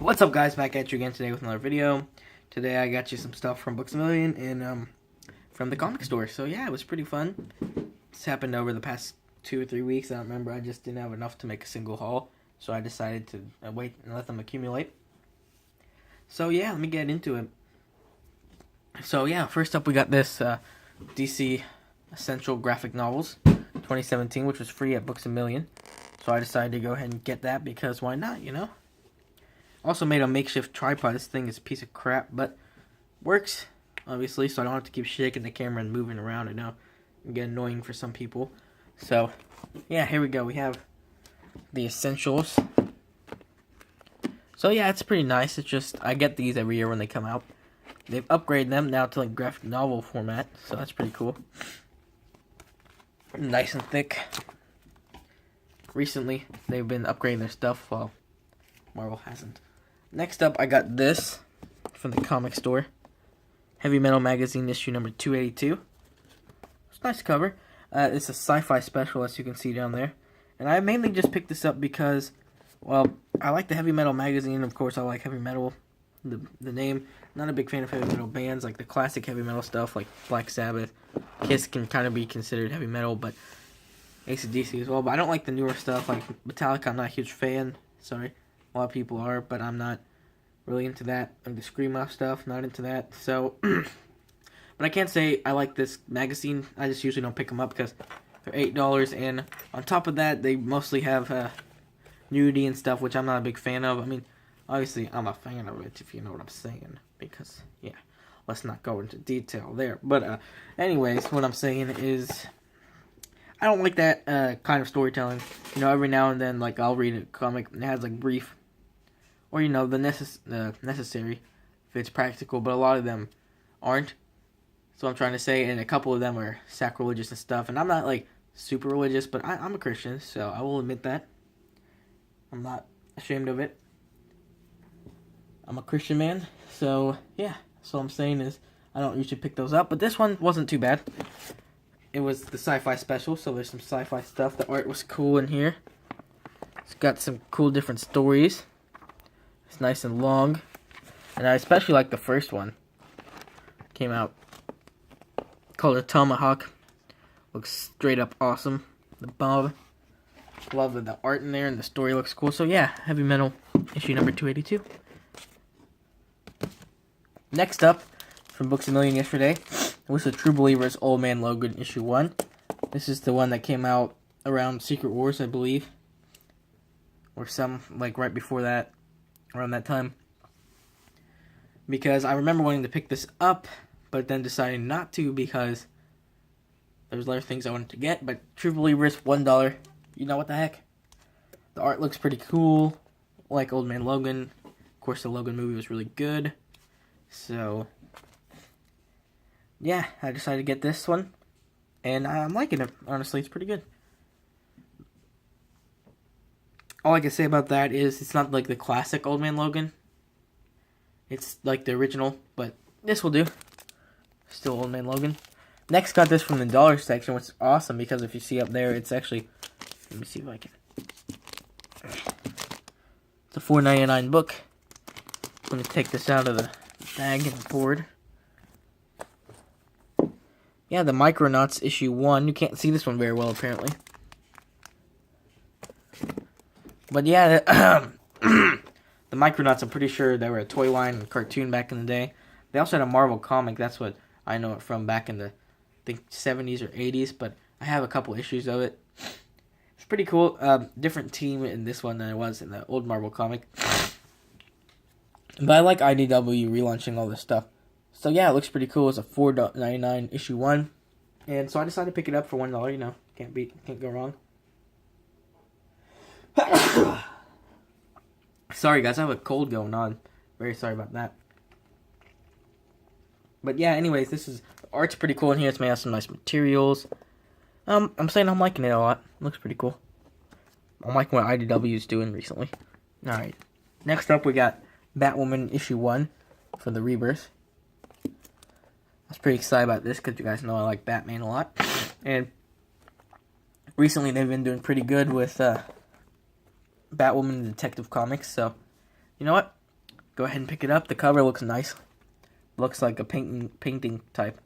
What's up, guys? Back at you again today with another video. Today I got you some stuff from Books A Million and from the comic store. So yeah, it was pretty fun. This happened over the past 2 or 3 weeks. I don't remember. I just didn't have enough to make a single haul, so I decided to wait and let them accumulate. So yeah, let me get into it. So yeah, first up we got this DC Essential Graphic Novels 2017, which was free at Books A Million. So I decided to go ahead and get that because why not, you know? Also made a makeshift tripod. This thing is a piece of crap, but works, obviously, so I don't have to keep shaking the camera and moving around. I know it can get annoying for some people. So, yeah, here we go. We have the Essentials. So, yeah, it's pretty nice. It's just, I get these every year when they come out. They've upgraded them now to, like, graphic novel format, so that's pretty cool. Nice and thick. Recently, they've been upgrading their stuff, while Marvel hasn't. Next up, I got this from the comic store. Heavy Metal Magazine issue number 282. It's a nice cover. It's a sci-fi special, as you can see down there. And I mainly just picked this up because, well, I like the Heavy Metal Magazine. Of course, I like heavy metal, the name. Not a big fan of heavy metal bands, like the classic heavy metal stuff, like Black Sabbath. Kiss can kind of be considered heavy metal, but AC/DC as well. But I don't like the newer stuff, like Metallica. I'm not a huge fan. Sorry. A lot of people are, but I'm not really into that. Like the Screamo stuff, not into that. So, but I can't say I like this magazine. I just usually don't pick them up because they're $8. And on top of that, they mostly have nudity and stuff, which I'm not a big fan of. I mean, obviously, I'm a fan of it, if you know what I'm saying. Because, yeah, let's not go into detail there. But, anyways, what I'm saying is, I don't like that kind of storytelling. You know, every now and then, like, I'll read a comic and it has, like, brief, or, you know, the necessary, if it's practical, but a lot of them aren't. So I'm trying to say, and a couple of them are sacrilegious and stuff, and I'm not, like, super religious, but I'm a Christian, so I will admit that. I'm not ashamed of it. I'm a Christian man, so, yeah. So what I'm saying is, I don't usually pick those up, but this one wasn't too bad. It was the sci-fi special, so there's some sci-fi stuff. The art was cool in here. It's got some cool different stories. It's nice and long. And I especially like the first one. Came out called a Tomahawk. Looks straight up awesome. The Bob. Love the art in there and the story looks cool. So yeah, Heavy Metal issue number 282. Next up, from Books A Million yesterday, was the True Believers Old Man Logan issue 1. This is the one that came out around Secret Wars, I believe. Or some, like, right before that. Around that time. Because I remember wanting to pick this up, but then deciding not to because there's other things I wanted to get. But True Believers, $1. You know what the heck? The art looks pretty cool. Like Old Man Logan. Of course, the Logan movie was really good. So, yeah, I decided to get this one. And I'm liking it. Honestly, it's pretty good. All I can say about that is it's not like the classic Old Man Logan. It's like the original, but this will do. Still Old Man Logan. Next, got this from the dollar section, which is awesome because if you see up there, it's actually... Let me see if I can... It's a $4.99 book. Let me take this out of the bag and board. Yeah, the Micronauts issue 1. You can't see this one very well, apparently. But yeah, the Micronauts, I'm pretty sure they were a toy line and cartoon back in the day. They also had a Marvel comic. That's what I know it from back in the, I think, 70s or 80s. But I have a couple issues of it. It's pretty cool. Different team in this one than it was in the old Marvel comic. But I like IDW relaunching all this stuff. So yeah, it looks pretty cool. It's a $4.99 issue 1. And so I decided to pick it up for $1, you know. Can't go wrong. Sorry guys, I have a cold going on. Very sorry about that. But yeah, anyways, the art's pretty cool in here. It's made out of some nice materials. I'm saying I'm liking it a lot. Looks pretty cool. I'm liking what IDW is doing recently. Alright. Next up we got Batwoman issue 1 for the Rebirth. I was pretty excited about this because you guys know I like Batman a lot. And recently they've been doing pretty good with Batwoman Detective Comics, so you know what? go ahead and pick it up. The cover looks nice. Looks like a painting type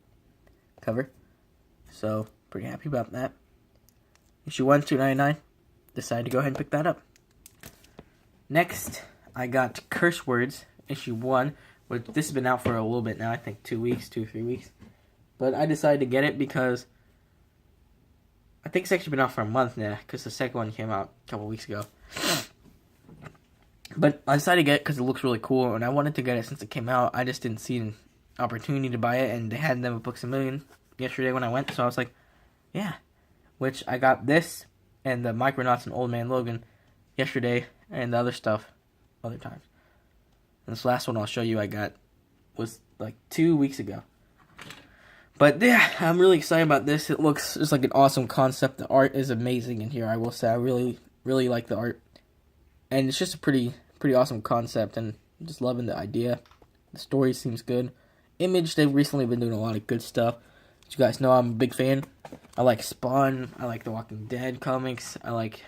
cover. So, pretty happy about that. Issue 1, $2.99. Decided to go ahead and pick that up. Next, I got Curse Words, Issue 1. Which this has been out for a little bit now. I think 2 weeks, 3 weeks. But I decided to get it because I think it's actually been out for a month now. Because the second one came out a couple weeks ago. But I decided to get it because it looks really cool. And I wanted to get it since it came out. I just didn't see an opportunity to buy it. And they had them at Books A Million yesterday when I went. So I was like, yeah. Which I got this and the Micronauts and Old Man Logan yesterday. And the other stuff other times. And this last one I'll show you I got was like 2 weeks ago. But yeah, I'm really excited about this. It looks just like an awesome concept. The art is amazing in here, I will say. I really, really like the art. And it's just a pretty awesome concept, and I'm just loving the idea. The story seems good. Image, they've recently been doing a lot of good stuff. As you guys know, I'm a big fan. I like Spawn. I like the Walking Dead comics. I like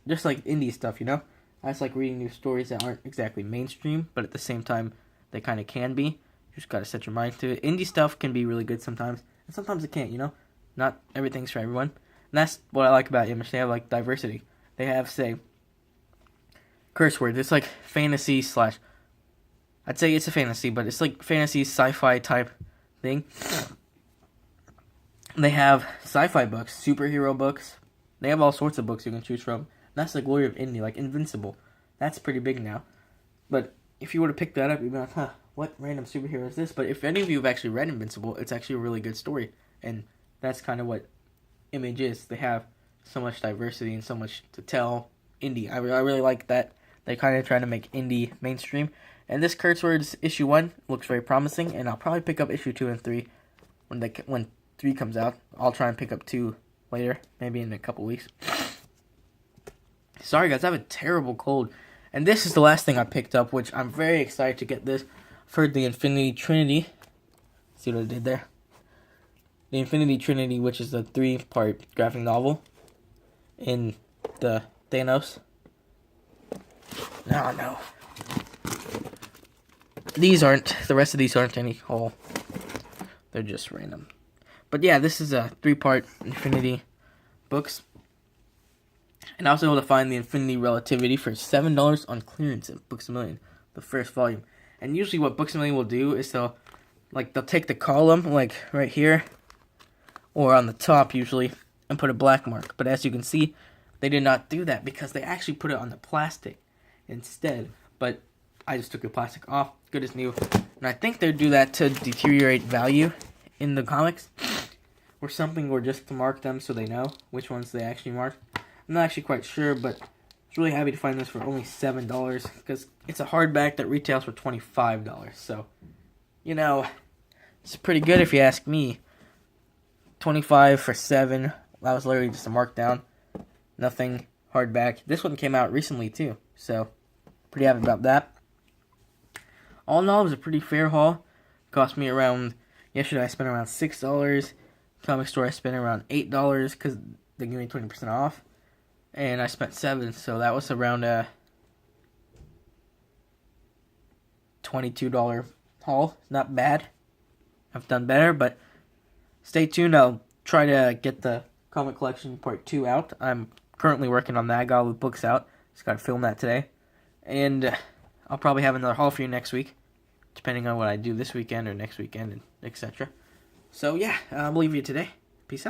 just like indie stuff, you know? I just like reading new stories that aren't exactly mainstream, but at the same time, they kind of can be. You just gotta set your mind to it. Indie stuff can be really good sometimes, and sometimes it can't, you know? Not everything's for everyone. And that's what I like about Image. They have, like, diversity. They have, say, Curse Words. It's like fantasy slash... I'd say it's a fantasy, but it's like fantasy, sci-fi type thing. They have sci-fi books, superhero books. They have all sorts of books you can choose from. That's the glory of indie, like Invincible. That's pretty big now. But if you were to pick that up, you'd be like, huh, what random superhero is this? But if any of you have actually read Invincible, it's actually a really good story. And that's kind of what Image is. They have so much diversity and so much to tell. Indie. I really like that. They kind of try to make indie mainstream. And this Curse Words issue 1 looks very promising. And I'll probably pick up issue 2 and 3 when 3 comes out. I'll try and pick up 2 later, maybe in a couple weeks. Sorry guys, I have a terrible cold. And this is the last thing I picked up, which I'm very excited to get this. I've heard the Infinity Trinity. See what I did there? The Infinity Trinity, which is the 3-part graphic novel in the Thanos. No. The rest of these aren't any whole. They're just random. But yeah, this is a 3-part Infinity books. And I was able to find the Infinity Relativity for $7 on clearance at Books A Million, the first volume. And usually what Books A Million will do is they'll take the column, like right here, or on the top usually, and put a black mark. But as you can see, they did not do that because they actually put it on the plastic instead. But I just took the plastic off, good as new. And I think they do that to deteriorate value in the comics, or something, or just to mark them so they know which ones they actually marked. I'm not actually quite sure, but I was really happy to find this for only $7 because it's a hardback that retails for $25. So, you know, it's pretty good if you ask me. $25 for $7. That was literally just a markdown. Nothing hardback. This one came out recently too, so pretty happy about that. All in all, it was a pretty fair haul. Cost me around, yesterday I spent around $6. Comic store I spent around $8 because they gave me 20% off. And I spent $7, so that was around a $22 haul. Not bad. I've done better, but stay tuned. I'll try to get the comic collection part 2 out. I'm currently working on that. I got all the books out. Just got to film that today. And I'll probably have another haul for you next week, depending on what I do this weekend or next weekend, and etc. So yeah, I'll leave you today.